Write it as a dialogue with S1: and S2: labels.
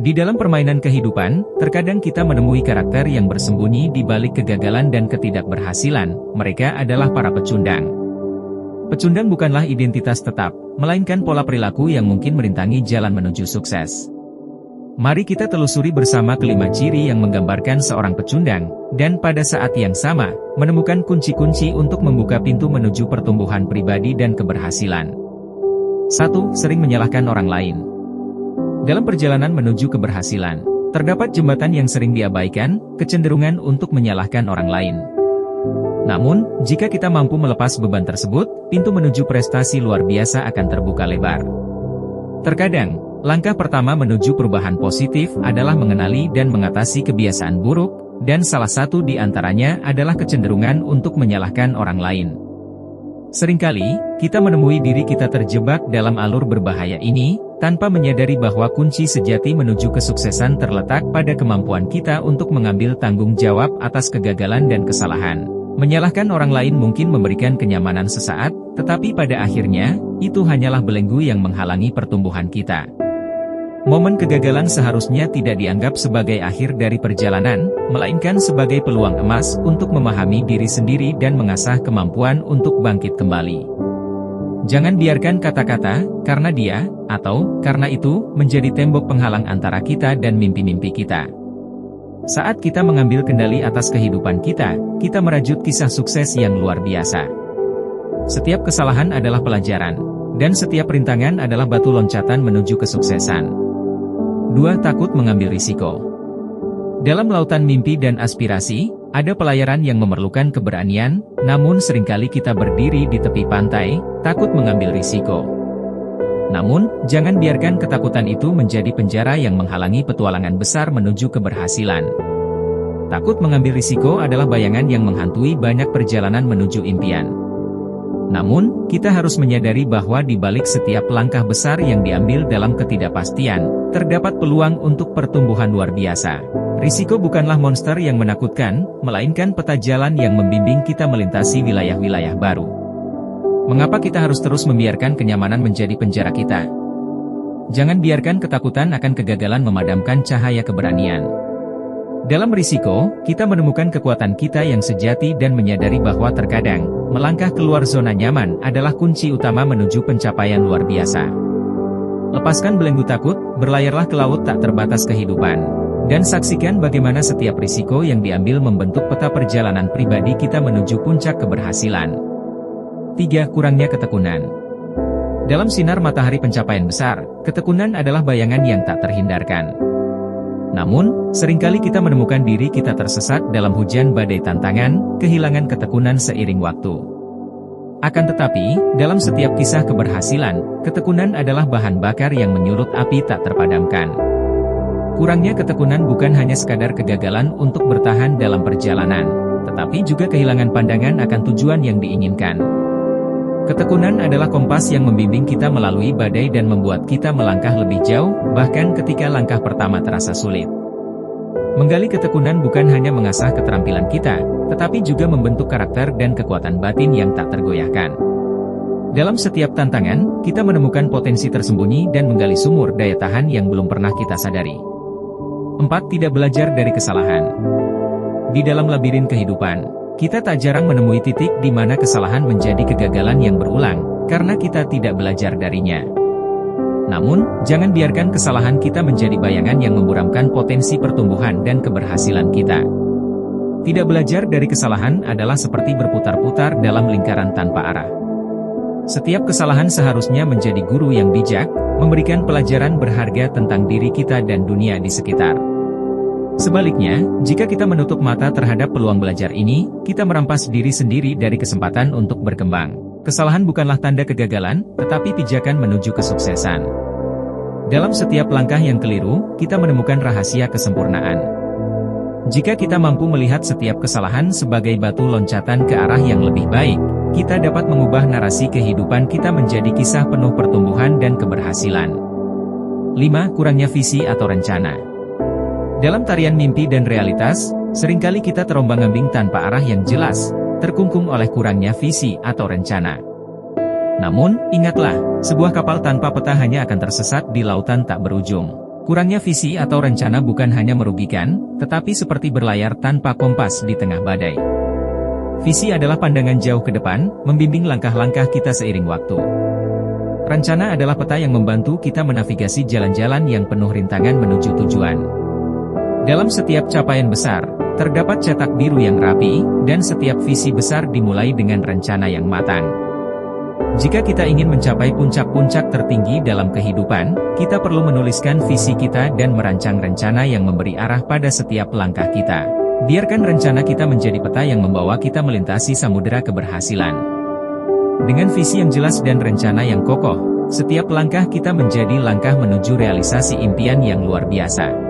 S1: Di dalam permainan kehidupan, terkadang kita menemui karakter yang bersembunyi di balik kegagalan dan ketidakberhasilan. Mereka adalah para pecundang. Pecundang bukanlah identitas tetap, melainkan pola perilaku yang mungkin merintangi jalan menuju sukses. Mari kita telusuri bersama kelima ciri yang menggambarkan seorang pecundang, dan pada saat yang sama, menemukan kunci-kunci untuk membuka pintu menuju pertumbuhan pribadi dan keberhasilan. 1. Sering menyalahkan orang lain. Dalam perjalanan menuju keberhasilan, terdapat jembatan yang sering diabaikan, kecenderungan untuk menyalahkan orang lain. Namun, jika kita mampu melepas beban tersebut, pintu menuju prestasi luar biasa akan terbuka lebar. Terkadang, langkah pertama menuju perubahan positif adalah mengenali dan mengatasi kebiasaan buruk, dan salah satu di antaranya adalah kecenderungan untuk menyalahkan orang lain. Seringkali, kita menemui diri kita terjebak dalam alur berbahaya ini, tanpa menyadari bahwa kunci sejati menuju kesuksesan terletak pada kemampuan kita untuk mengambil tanggung jawab atas kegagalan dan kesalahan. Menyalahkan orang lain mungkin memberikan kenyamanan sesaat, tetapi pada akhirnya, itu hanyalah belenggu yang menghalangi pertumbuhan kita. Momen kegagalan seharusnya tidak dianggap sebagai akhir dari perjalanan, melainkan sebagai peluang emas untuk memahami diri sendiri dan mengasah kemampuan untuk bangkit kembali. Jangan biarkan kata-kata, "karena dia," atau "karena itu," menjadi tembok penghalang antara kita dan mimpi-mimpi kita. Saat kita mengambil kendali atas kehidupan kita merajut kisah sukses yang luar biasa. Setiap kesalahan adalah pelajaran, dan setiap rintangan adalah batu loncatan menuju kesuksesan. 2. Takut mengambil risiko. Dalam lautan mimpi dan aspirasi, ada pelayaran yang memerlukan keberanian, namun seringkali kita berdiri di tepi pantai, takut mengambil risiko. Namun, jangan biarkan ketakutan itu menjadi penjara yang menghalangi petualangan besar menuju keberhasilan. Takut mengambil risiko adalah bayangan yang menghantui banyak perjalanan menuju impian. Namun, kita harus menyadari bahwa di balik setiap langkah besar yang diambil dalam ketidakpastian, terdapat peluang untuk pertumbuhan luar biasa. Risiko bukanlah monster yang menakutkan, melainkan peta jalan yang membimbing kita melintasi wilayah-wilayah baru. Mengapa kita harus terus membiarkan kenyamanan menjadi penjara kita? Jangan biarkan ketakutan akan kegagalan memadamkan cahaya keberanian. Dalam risiko, kita menemukan kekuatan kita yang sejati dan menyadari bahwa terkadang, melangkah keluar zona nyaman adalah kunci utama menuju pencapaian luar biasa. Lepaskan belenggu takut, berlayarlah ke laut tak terbatas kehidupan. Dan saksikan bagaimana setiap risiko yang diambil membentuk peta perjalanan pribadi kita menuju puncak keberhasilan. 3. Kurangnya ketekunan. Dalam sinar matahari pencapaian besar, ketekunan adalah bayangan yang tak terhindarkan. Namun, seringkali kita menemukan diri kita tersesat dalam hujan badai tantangan, kehilangan ketekunan seiring waktu. Akan tetapi, dalam setiap kisah keberhasilan, ketekunan adalah bahan bakar yang menyulut api tak terpadamkan. Kurangnya ketekunan bukan hanya sekadar kegagalan untuk bertahan dalam perjalanan, tetapi juga kehilangan pandangan akan tujuan yang diinginkan. Ketekunan adalah kompas yang membimbing kita melalui badai dan membuat kita melangkah lebih jauh, bahkan ketika langkah pertama terasa sulit. Menggali ketekunan bukan hanya mengasah keterampilan kita, tetapi juga membentuk karakter dan kekuatan batin yang tak tergoyahkan. Dalam setiap tantangan, kita menemukan potensi tersembunyi dan menggali sumur daya tahan yang belum pernah kita sadari. 4. Tidak belajar dari kesalahan. Di dalam labirin kehidupan, kita tak jarang menemui titik di mana kesalahan menjadi kegagalan yang berulang, karena kita tidak belajar darinya. Namun, jangan biarkan kesalahan kita menjadi bayangan yang memburamkan potensi pertumbuhan dan keberhasilan kita. Tidak belajar dari kesalahan adalah seperti berputar-putar dalam lingkaran tanpa arah. Setiap kesalahan seharusnya menjadi guru yang bijak, memberikan pelajaran berharga tentang diri kita dan dunia di sekitar. Sebaliknya, jika kita menutup mata terhadap peluang belajar ini, kita merampas diri sendiri dari kesempatan untuk berkembang. Kesalahan bukanlah tanda kegagalan, tetapi pijakan menuju kesuksesan. Dalam setiap langkah yang keliru, kita menemukan rahasia kesempurnaan. Jika kita mampu melihat setiap kesalahan sebagai batu loncatan ke arah yang lebih baik, kita dapat mengubah narasi kehidupan kita menjadi kisah penuh pertumbuhan dan keberhasilan. 5. Kurangnya visi atau rencana. Dalam tarian mimpi dan realitas, seringkali kita terombang-ambing tanpa arah yang jelas, terkungkung oleh kurangnya visi atau rencana. Namun, ingatlah, sebuah kapal tanpa peta hanya akan tersesat di lautan tak berujung. Kurangnya visi atau rencana bukan hanya merugikan, tetapi seperti berlayar tanpa kompas di tengah badai. Visi adalah pandangan jauh ke depan, membimbing langkah-langkah kita seiring waktu. Rencana adalah peta yang membantu kita menavigasi jalan-jalan yang penuh rintangan menuju tujuan. Dalam setiap capaian besar, terdapat cetak biru yang rapi, dan setiap visi besar dimulai dengan rencana yang matang. Jika kita ingin mencapai puncak-puncak tertinggi dalam kehidupan, kita perlu menuliskan visi kita dan merancang rencana yang memberi arah pada setiap langkah kita. Biarkan rencana kita menjadi peta yang membawa kita melintasi samudera keberhasilan. Dengan visi yang jelas dan rencana yang kokoh, setiap langkah kita menjadi langkah menuju realisasi impian yang luar biasa.